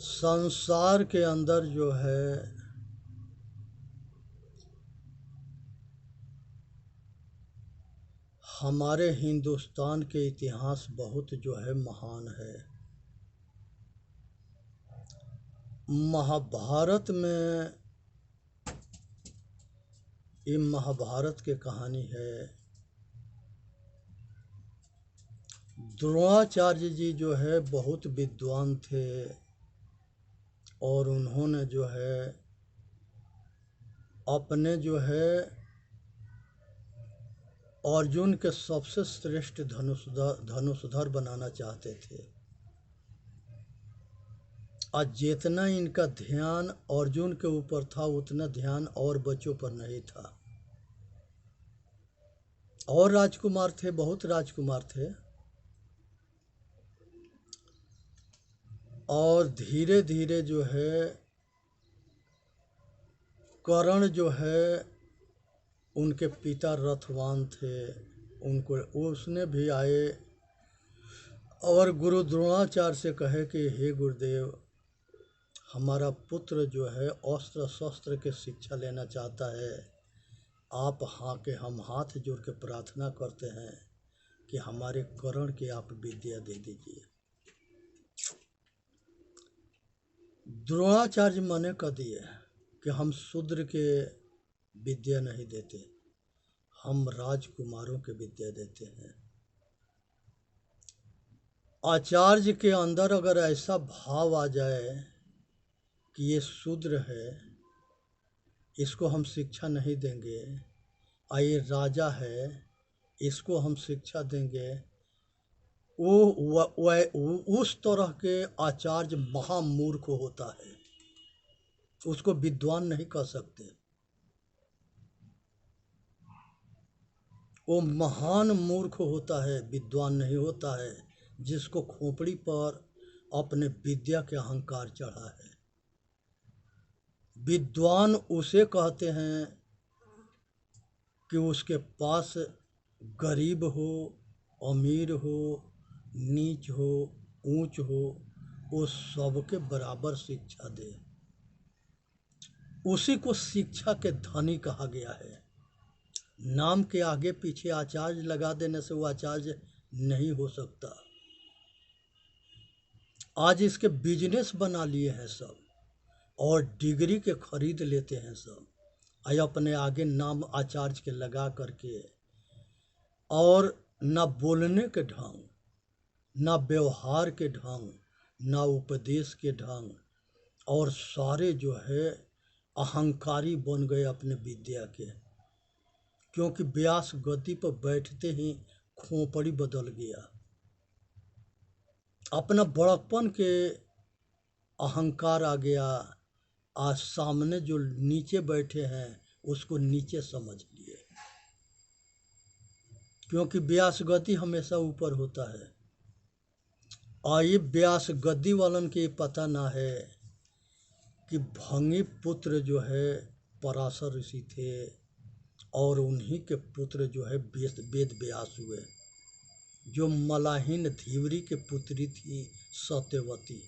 संसार के अंदर जो है हमारे हिंदुस्तान के इतिहास बहुत जो है महान है। महाभारत में ये महाभारत की कहानी है। द्रोणाचार्य जी जो है बहुत विद्वान थे और उन्होंने जो है अपने जो है अर्जुन के सबसे श्रेष्ठ धनुषधर बनाना चाहते थे। आज जितना इनका ध्यान अर्जुन के ऊपर था उतना ध्यान और बच्चों पर नहीं था। और राजकुमार थे, बहुत राजकुमार थे। और धीरे धीरे जो है कर्ण जो है उनके पिता रथवान थे, उनको उसने भी आए और गुरु द्रोणाचार्य से कहे कि हे गुरुदेव, हमारा पुत्र जो है अस्त्र शस्त्र की शिक्षा लेना चाहता है। आप हम हाथ जोड़ के प्रार्थना करते हैं कि हमारे कर्ण की आप विद्या दे दीजिए। द्रोणाचार्य मने कर दिए कि हम शूद्र के विद्या नहीं देते, हम राजकुमारों के विद्या देते हैं। आचार्य के अंदर अगर ऐसा भाव आ जाए कि ये शूद्र है, इसको हम शिक्षा नहीं देंगे, ये राजा है, इसको हम शिक्षा देंगे, उस तरह के आचार्य महामूर्ख होता है, उसको विद्वान नहीं कह सकते। वो महान मूर्ख होता है, विद्वान नहीं होता है, जिसको खोपड़ी पर अपने विद्या के अहंकार चढ़ा है। विद्वान उसे कहते हैं कि उसके पास गरीब हो, अमीर हो, नीच हो, ऊंच हो, वो सबके बराबर शिक्षा दे। उसी को शिक्षा के धनी कहा गया है। नाम के आगे पीछे आचार्य लगा देने से वो आचार्य नहीं हो सकता। आज इसके बिजनेस बना लिए हैं सब और डिग्री के खरीद लेते हैं सब, अपने आगे नाम आचार्य के लगा करके, और न बोलने के ढंग, न व्यवहार के ढंग, न उपदेश के ढंग, और सारे जो है अहंकारी बन गए अपने विद्या के। क्योंकि व्यास गद्दी पर बैठते ही खोपड़ी बदल गया। अपना बड़प्पन के अहंकार आ गया। आज सामने जो नीचे बैठे हैं उसको नीचे समझ लिए, क्योंकि व्यास गद्दी हमेशा ऊपर होता है। और ये व्यास गद्दी वालन के पता ना है कि भंगी पुत्र जो है पराशर ऋषि थे और उन्हीं के पुत्र जो है वेद व्यास हुए। जो मलाहिन धीवरी के पुत्री थी सत्यवती,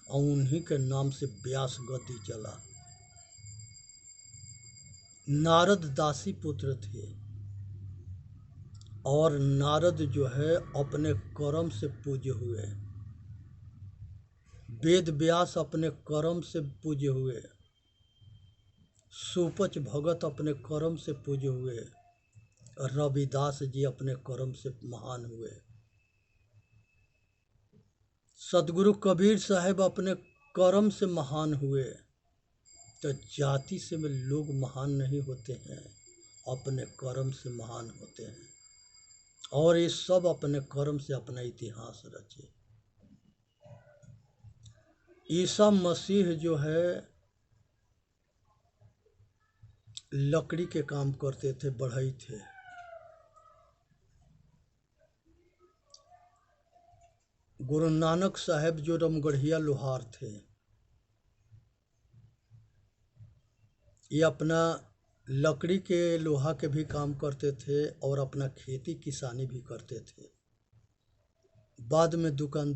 और उन्हीं के नाम से व्यास गद्दी चला। नारद दासी पुत्र थे और नारद जो है अपने कर्म से पूज्य हुए। वेद व्यास अपने कर्म से पूज्य हुए। सुपच भगत अपने कर्म से पूज्य हुए। रविदास जी अपने कर्म से महान हुए। सतगुरु कबीर साहब अपने कर्म से महान हुए। तो जाति से में लोग महान नहीं होते हैं, अपने कर्म से महान होते हैं। और ये सब अपने कर्म से अपना इतिहास रचे। ईसा मसीह जो है लकड़ी के काम करते थे, बढ़ई थे। गुरु नानक साहब जो रमगढ़िया लोहार थे, ये अपना लकड़ी के लोहा के भी काम करते थे और अपना खेती किसानी भी करते थे। बाद में दुकान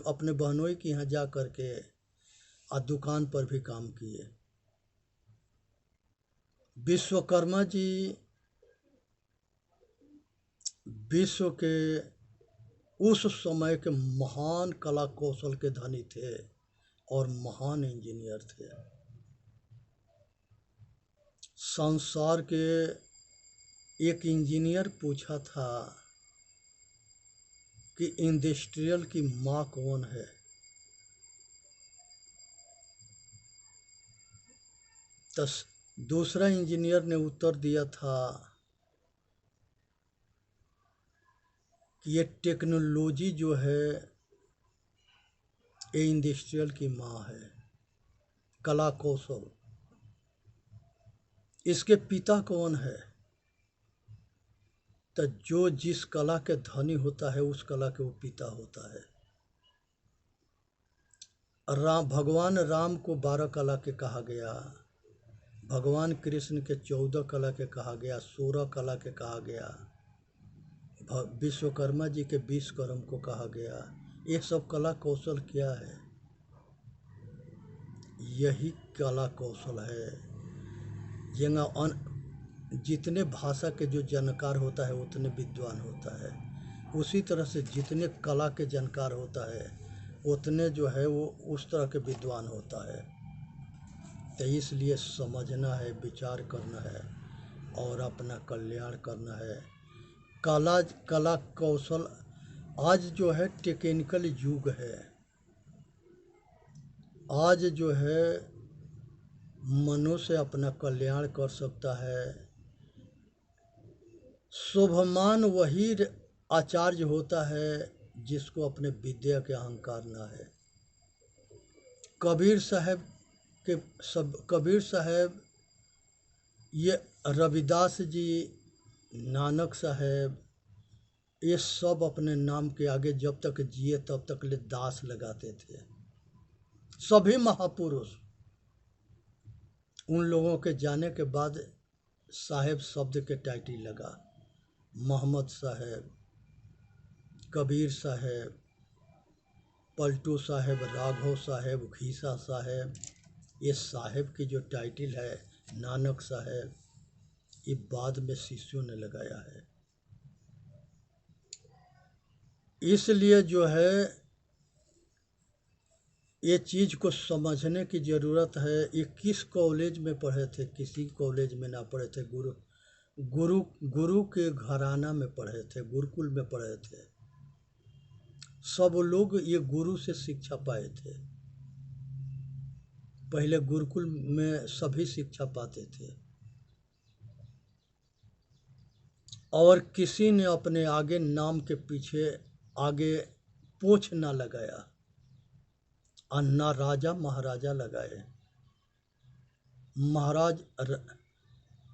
अपने बहनोई के यहाँ जा करके दुकान पर भी काम किए। विश्वकर्मा जी विश्व के उस समय के महान कला कौशल के धनी थे और महान इंजीनियर थे। संसार के एक इंजीनियर पूछा था कि इंडस्ट्रियल की माँ कौन है? तो दूसरा इंजीनियर ने उत्तर दिया था कि ये टेक्नोलॉजी जो है ये इंडस्ट्रियल की माँ है, कला कौशल। इसके पिता कौन है? तो जो जिस कला के धनी होता है उस कला के वो पिता होता है। भगवान राम को 12 कला के कहा गया, भगवान कृष्ण के 14 कला के कहा गया, 16 कला के कहा गया, विश्वकर्मा जी के 20 कर्म को कहा गया। ये सब कला कौशल क्या है? यही कला कौशल है। जितने भाषा के जो जानकार होता है उतने विद्वान होता है, उसी तरह से जितने कला के जानकार होता है उतने जो है वो उस तरह के विद्वान होता है। तो इसलिए समझना है, विचार करना है और अपना कल्याण करना है। कला कौशल आज जो है टेक्निकल युग है। आज जो है मनुष्य अपना कल्याण कर सकता है। शोभमान वही आचार्य होता है जिसको अपने विद्या के अहंकार ना है। कबीर साहब, ये रविदास जी, नानक साहब, ये सब अपने नाम के आगे जब तक जिए तब तक ले दास लगाते थे। सभी महापुरुष, उन लोगों के जाने के बाद साहेब शब्द के टाइटल लगा। मोहम्मद साहब, कबीर साहब, पलटू साहब, राघव साहब, घीसा साहब, ये साहब की जो टाइटल है, नानक साहब, ये बाद में शिष्यों ने लगाया है। इसलिए जो है ये चीज़ को समझने की ज़रूरत है। ये किस कॉलेज में पढ़े थे? किसी कॉलेज में ना पढ़े थे। गुरु के घराना में पढ़े थे, गुरुकुल में पढ़े थे। सब लोग ये गुरु से शिक्षा पाए थे। पहले गुरुकुल में सभी शिक्षा पाते थे और किसी ने अपने आगे नाम के पीछे आगे पोछ ना लगाया और ना राजा महाराजा लगाए। महाराज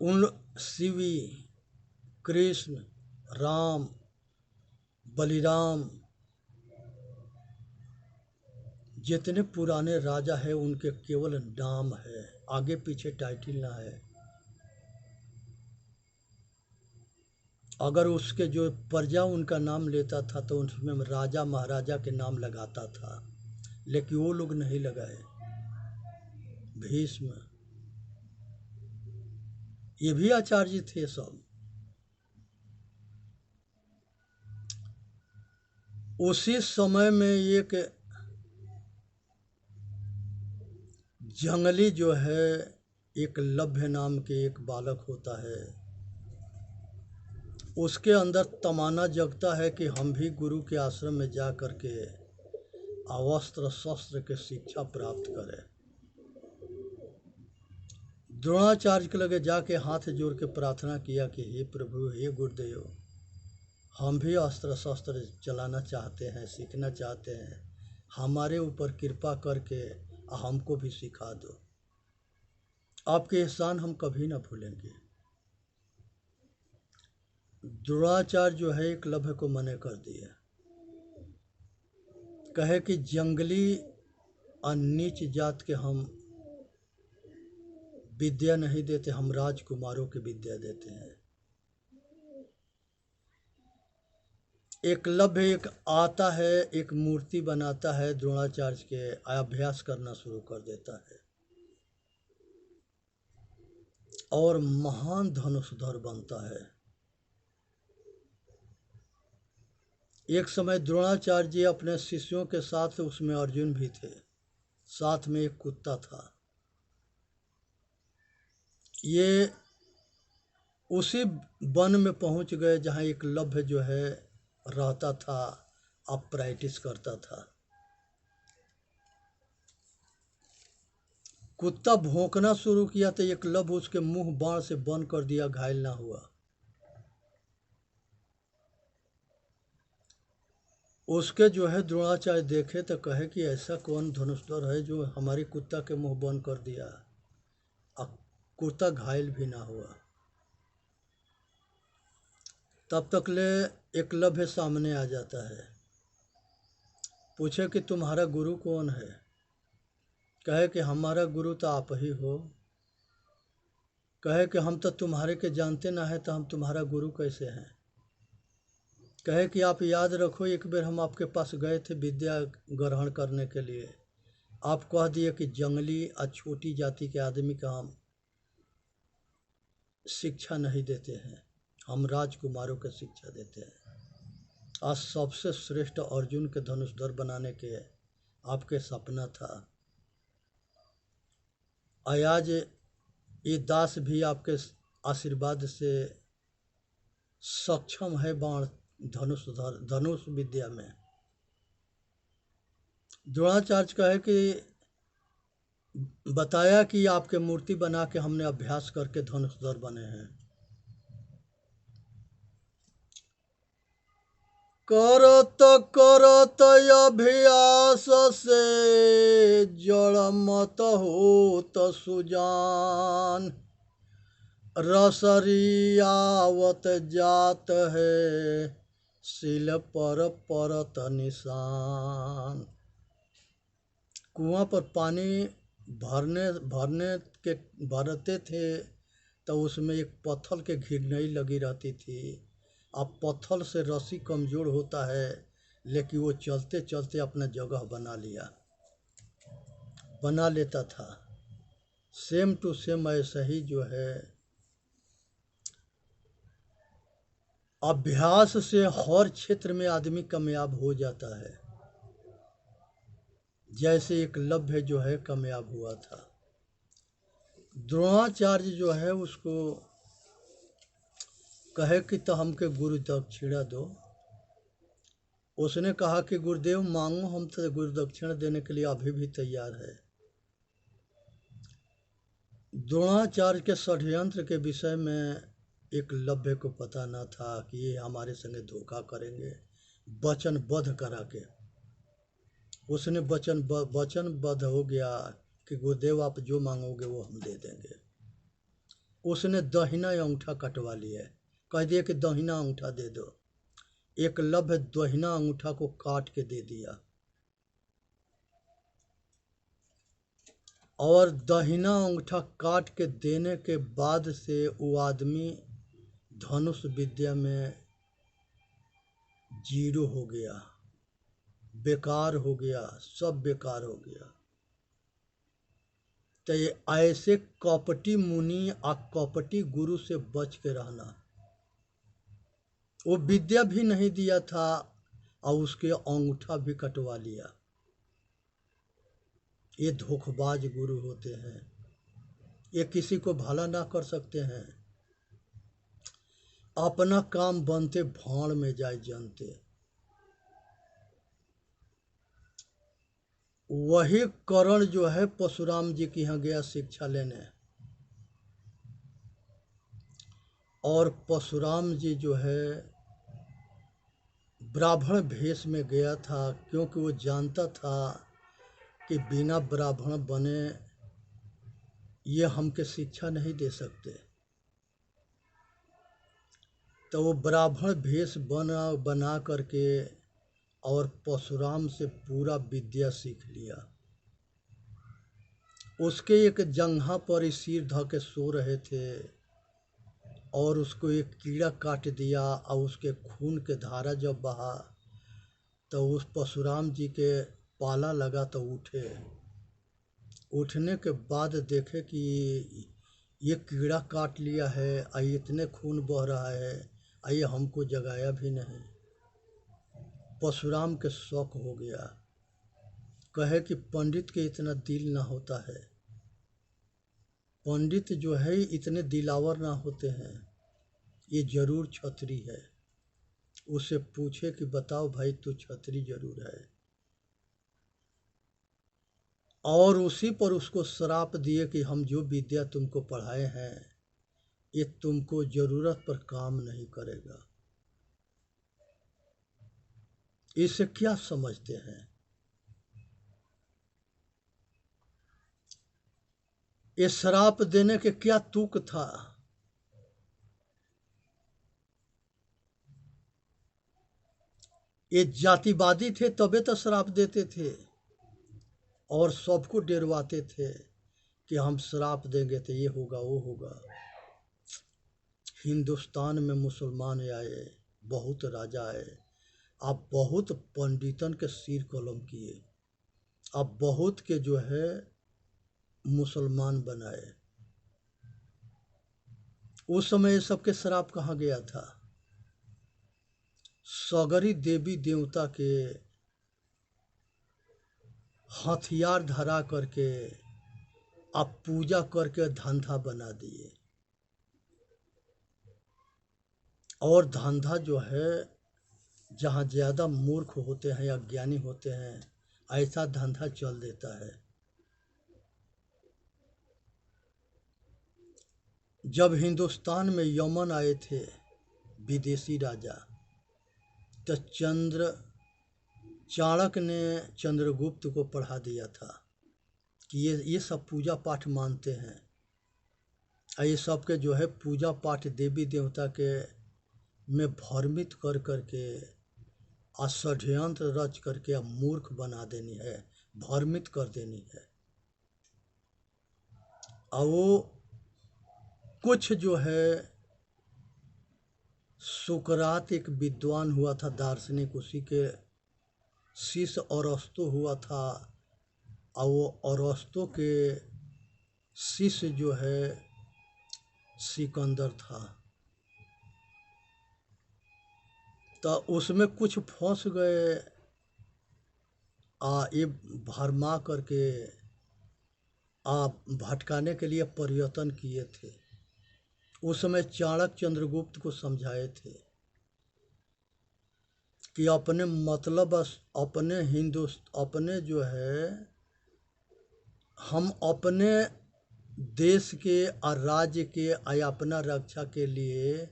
उन शिवी, कृष्ण, राम, बलिराम, जितने पुराने राजा हैं उनके केवल नाम है, आगे पीछे टाइटल ना है। अगर उसके जो प्रजा उनका नाम लेता था तो उसमें राजा महाराजा के नाम लगाता था, लेकिन वो लोग नहीं लगाए। भीष्म, ये भी आचार्य थे सब। उसी समय में एक जंगली जो है, एक लभ्य नाम के एक बालक होता है, उसके अंदर तमन्ना जगता है कि हम भी गुरु के आश्रम में जा कर के अस्त्र शस्त्र के शिक्षा प्राप्त करें। द्रोणाचार्य के लगे जाके हाथ जोड़ के प्रार्थना किया कि हे प्रभु, हे गुरुदेव, हम भी अस्त्र शस्त्र चलाना चाहते हैं, सीखना चाहते हैं, हमारे ऊपर कृपा करके हमको भी सिखा दो। आपके एहसान हम कभी ना भूलेंगे। द्रोणाचार्य जो है एकलव्य को मना कर दिया, कहे कि जंगली और नीच जात के हम विद्या नहीं देते, हम राजकुमारों की विद्या देते हैं। एकलव्य एक आता है, एक मूर्ति बनाता है द्रोणाचार्य के, अभ्यास करना शुरू कर देता है और महान धनुषधर बनता है। एक समय द्रोणाचार्य जी अपने शिष्यों के साथ, उसमें अर्जुन भी थे, साथ में एक कुत्ता था। ये उसी वन में पहुंच गए जहां एकलव्य जो है रहता था, अब प्रैक्टिस करता था। कुत्ता भौंकना शुरू किया तो एकलव्य उसके मुंह बाण से बंद कर दिया, घायल ना हुआ। उसके जो है द्रोणाचार्य देखे तो कहे कि ऐसा कौन धनुषधर है जो हमारी कुत्ता के मुंह बंद कर दिया, अब कुत्ता घायल भी ना हुआ। तब तक ले एकलव्य सामने आ जाता है, पूछे कि तुम्हारा गुरु कौन है? कहे कि हमारा गुरु तो आप ही हो। कहे कि हम तो तुम्हारे के जानते ना है, तो हम तुम्हारा गुरु कैसे हैं? कहे कि आप याद रखो, एक बार हम आपके पास गए थे विद्या ग्रहण करने के लिए, आप कह दिए कि जंगली और छोटी जाति के आदमी का हम शिक्षा नहीं देते हैं, हम राजकुमारों को शिक्षा देते हैं। आज सबसे श्रेष्ठ अर्जुन के धनुषधर बनाने के आपके सपना था, आज ये दास भी आपके आशीर्वाद से सक्षम है बाण धनुष विद्या में। द्रोणाचार्य कहे कि बताया कि आपके मूर्ति बना के हमने अभ्यास करके धनुषधर बने हैं। करत करत अभ्यास से जड़ मत होत सुजान, रसरी आवत जात है सिल पर परत निशान। कुआं पर पानी भरते थे तो उसमें एक पत्थर के घिरनई लगी रहती थी। अब पत्थर से रस्सी कमज़ोर होता है, लेकिन वो चलते चलते अपना जगह बना लेता था। सेम टू सेम ऐसा ही जो है अभ्यास से हर क्षेत्र में आदमी कामयाब हो जाता है, जैसे एकलव्य जो है कामयाब हुआ था। द्रोणाचार्य जो है उसको कहे कि तो हमके गुरु दक्षिणा दो। उसने कहा कि गुरुदेव मांगो, हम तो गुरु दक्षिणा देने के लिए अभी भी तैयार है। द्रोणाचार्य के षड्यंत्र के विषय में एकलव्य को पता न था कि ये हमारे संगे धोखा करेंगे। वचनबद्ध करा के उसने वचनबद्ध हो गया कि गुरुदेव आप जो मांगोगे वो हम दे देंगे। उसने दहिना अंगूठा कटवा लिया, कह दिया कि दहिना अंगूठा दे दो। एकलव्य दहिना अंगूठा को काट के दे दिया और दहिना अंगूठा काट के देने के बाद से वो आदमी धनुष विद्या में जीरो हो गया, बेकार हो गया, सब बेकार हो गया। तो ये ऐसे कपटी मुनि और कपटी गुरु से बच के रहना। वो विद्या भी नहीं दिया था और उसके अंगूठा भी कटवा लिया। ये धोखेबाज गुरु होते हैं, ये किसी को भला ना कर सकते हैं, अपना काम बनते भाड़ में जाए जानते। वही कर्ण जो है परशुराम जी के यहाँ गया शिक्षा लेने, और परशुराम जी जो है ब्राह्मण भेष में गया था, क्योंकि वो जानता था कि बिना ब्राह्मण बने ये हमके शिक्षा नहीं दे सकते। तो वो ब्राह्मण भेष बना करके और परशुराम से पूरा विद्या सीख लिया। उसके एक जंघा पर सिर ध के सो रहे थे और उसको एक कीड़ा काट दिया और उसके खून के धारा जब बहा तो उस परशुराम जी के पाला लगा तो उठे। उठने के बाद देखे कि ये कीड़ा काट लिया है और इतने खून बह रहा है और ये हमको जगाया भी नहीं। परशुराम के शौक हो गया, कहे कि पंडित के इतना दिल ना होता है, पंडित जो है इतने दिलावर ना होते हैं, ये जरूर छत्री है। उसे पूछे कि बताओ भाई तू छत्री जरूर है, और उसी पर उसको श्राप दिए कि हम जो विद्या तुमको पढ़ाए हैं ये तुमको जरूरत पर काम नहीं करेगा। इसे क्या समझते हैं? ये श्राप देने के क्या तुक था? ये जातिवादी थे तबे तो श्राप देते थे और सबको डरवाते थे कि हम श्राप देंगे तो ये होगा वो होगा। हिंदुस्तान में मुसलमान आए, बहुत राजा आए, आप बहुत पंडितन के सिर कलम किए, आप बहुत के जो है मुसलमान बनाए। उस समय सबके श्राप कहाँ गया था? सगरी देवी देवता के हथियार धरा करके आप पूजा करके धंधा बना दिए। और धंधा जो है जहाँ ज़्यादा मूर्ख होते हैं या ज्ञानी होते हैं ऐसा धंधा चल देता है। जब हिंदुस्तान में यमन आए थे विदेशी राजा तो चाणक्य ने चंद्रगुप्त को पढ़ा दिया था कि ये सब पूजा पाठ मानते हैं, ये सब के जो है पूजा पाठ देवी देवता के में भ्रमित कर करके और षड्यंत्र रच करके मूर्ख बना देनी है, भ्रमित कर देनी है। और वो कुछ जो है सुकरात एक विद्वान हुआ था दार्शनिक, उसी के शिष्य अरस्तु हुआ था और वो अरस्तु के शिष्य जो है सिकंदर था। तो उसमें कुछ फंस गए ये भरमा करके भटकाने के लिए प्रयत्न किए थे। उस समय चाणक्य चंद्रगुप्त को समझाए थे कि अपने मतलब अपने जो है हम अपने देश के और राज्य के या अपना रक्षा के लिए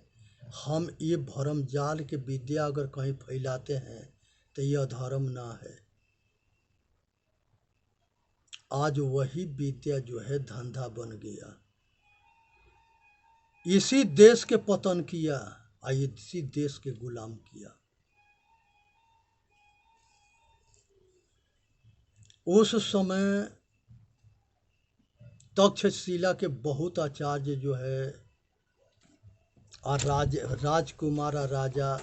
हम ये भरम जाल के विद्या अगर कहीं फैलाते हैं तो यह धर्म ना है। आज वही विद्या जो है धंधा बन गया, इसी देश के पतन किया और इसी देश के गुलाम किया। उस समय तक्षशिला के बहुत आचार्य जो है और राजकुमार राजा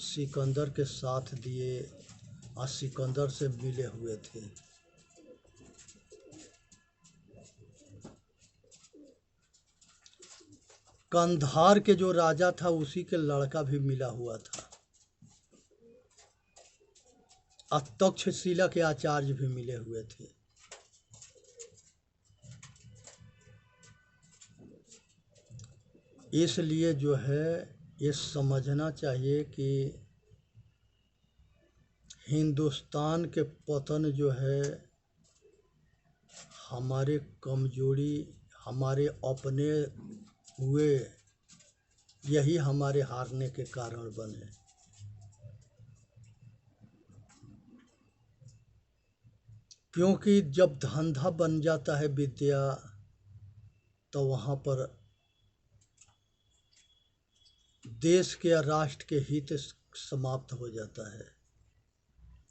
सिकंदर के साथ दिए और सिकंदर से मिले हुए थे। कंधार के जो राजा था उसी के लड़का भी मिला हुआ था और तक्षशिला के आचार्य भी मिले हुए थे। इसलिए जो है ये समझना चाहिए कि हिंदुस्तान के पतन जो है हमारे कमजोरी, हमारे अपने हुए, यही हमारे हारने के कारण बने। क्योंकि जब धंधा बन जाता है विद्या तो वहाँ पर देश के या राष्ट्र के हित समाप्त हो जाता है,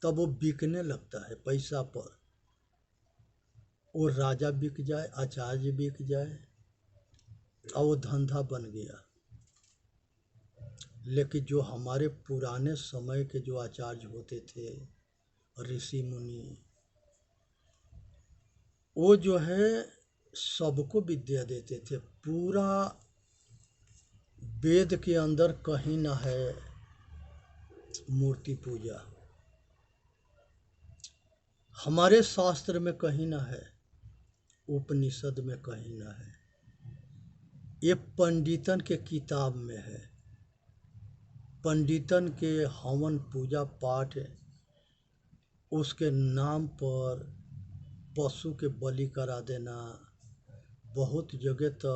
तब वो बिकने लगता है पैसा पर। वो राजा बिक जाए, आचार्य बिक जाए, और वो धंधा बन गया। लेकिन जो हमारे पुराने समय के जो आचार्य होते थे, ऋषि मुनि, वो जो है सबको विद्या देते थे। पूरा वेद के अंदर कहीं ना है मूर्ति पूजा, हमारे शास्त्र में कहीं ना है, उपनिषद में कहीं ना है, ये पंडितन के किताब में है। पंडितन के हवन पूजा पाठ, उसके नाम पर पशु के बलि करा देना। बहुत जगह तो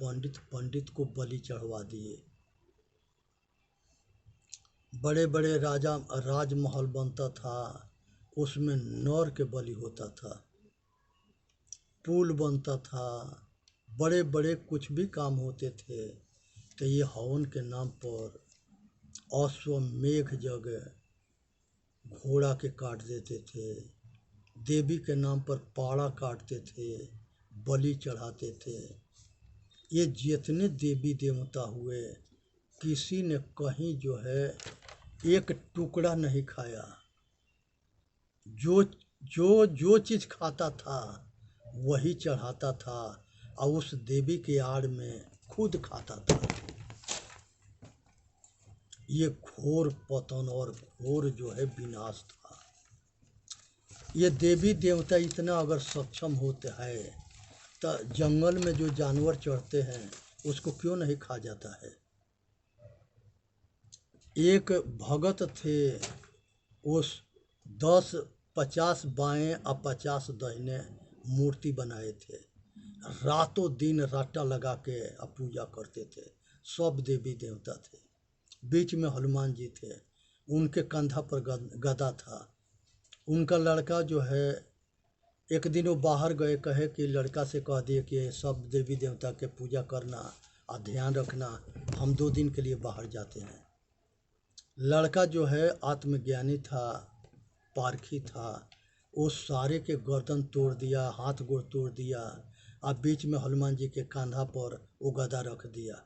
पंडित को बलि चढ़वा दिए। बड़े बड़े राजमहल बनता था, उसमें नर के बलि होता था। पुल बनता था, बड़े बड़े कुछ भी काम होते थे तो ये हवन के नाम पर अश्वमेघ जगह घोड़ा के काट देते थे। देवी के नाम पर पाड़ा काटते थे, बलि चढ़ाते थे। ये जितने देवी देवता हुए, किसी ने कहीं जो है एक टुकड़ा नहीं खाया। जो जो जो चीज़ खाता था वही चढ़ाता था और उस देवी के आड़ में खुद खाता था। ये घोर पतन और घोर जो है विनाश था। ये देवी देवता इतना अगर सक्षम होते हैं तो जंगल में जो जानवर चढ़ते हैं उसको क्यों नहीं खा जाता है। एक भगत थे, उस 10-50 बाएं और 50 दाहिने मूर्ति बनाए थे। रातों दिन राटा लगा के पूजा करते थे। सब देवी देवता थे। बीच में हनुमान जी थे, उनके कंधा पर गदा था। उनका लड़का जो है, एक दिन वो बाहर गए, कहे कि लड़का से कह दिए कि सब देवी देवता के पूजा करना और ध्यान रखना, हम 2 दिन के लिए बाहर जाते हैं। लड़का जो है आत्मज्ञानी था, पारखी था, वो सारे के गर्दन तोड़ दिया, हाथ गोड़ तोड़ दिया और बीच में हनुमान जी के कंधा पर वो गदा रख दिया।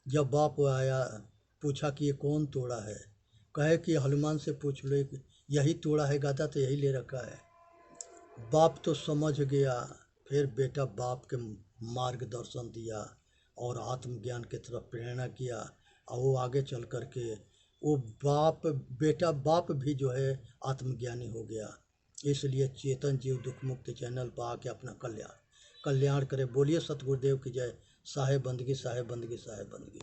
जब बाप आया, पूछा कि ये कौन तोड़ा है, कहे कि हनुमान से पूछ लो, यही तोड़ा है गदा, तो यही ले रखा है। बाप तो समझ गया। फिर बेटा बाप के मार्गदर्शन दिया और आत्मज्ञान की तरफ प्रेरणा किया और वो आगे चल कर के वो बाप भी जो है आत्मज्ञानी हो गया। इसलिए चेतन जीव दुख मुक्ति चैनल पर आके अपना कल्याण करे। बोलिए सतगुरुदेव की जय। साहेब बंदगी, साहेब बंदगी, साहेब बंदगी।